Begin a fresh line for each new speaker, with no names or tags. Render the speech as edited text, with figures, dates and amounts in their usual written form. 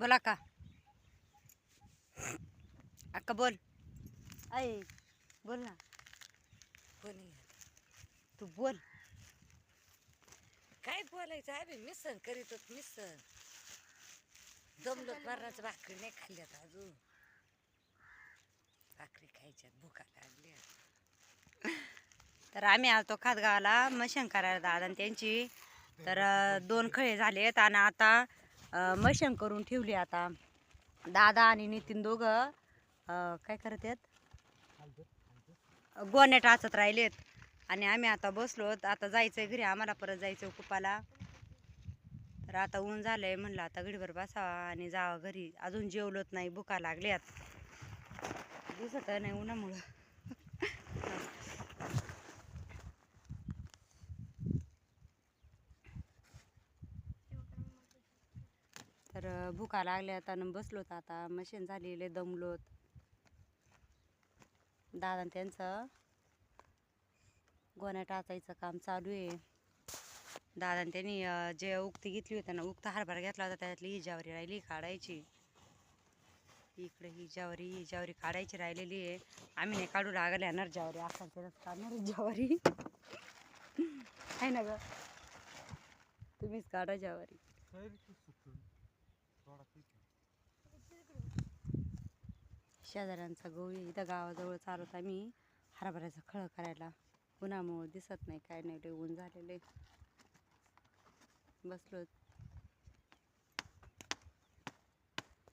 बोला का अक्का बोल आई बोल ना तू बोल
काय बोलायचं आहे मिसळ करीत मिसळ जमलं मरणाचं भाकरी नाही खाल्ल्यात अजून भाकरी खायच्यात भुका लागल्या
तर आम्ही आलतो खातगावाला मशीन करायला दादा आणि त्यांची तर 2 खळे झालेत आणि आता मशीन करून ठेवली आता दादा आणि नितीन दोघं काय करत आहेत गोण्या टाचत राहिलेत आणि आम्ही आता बसलोत आता जायचंय घरी आम्हाला परत जायचं कुपाला तर आता ऊन झालंय म्हणलं आता घडीभर बसावा आणि जावा घरी अजून जेवलोत नाही भुका लागल्यात दिसत नाही उन्हामुळं तर भुका लागल्यात आणि बसलोत आता मशीन झालेले दमलोत दादा त्यांचं गोण्या टाचायचं काम चालू आहे दादा त्यांनी जे उक्ती घेतली होती ना उक्ता हरभरा घेतला होता त्यातली ही ज्वारी राहिली काढायची इकडे ही ज्वारी काढायची राहिलेली आहे आम्ही नाही काढू लागले येणार ज्वारी असाल काढणार ज्वारी आहे ना ग तुम्हीच काढा ज्वारी शेजाऱ्यांचा गवळी इथं गावाजवळ चालवत आम्ही हरभऱ्याचं खळ करायला उन्हामुळे दिसत नाही काय नाही लय ऊन झालेले बसलो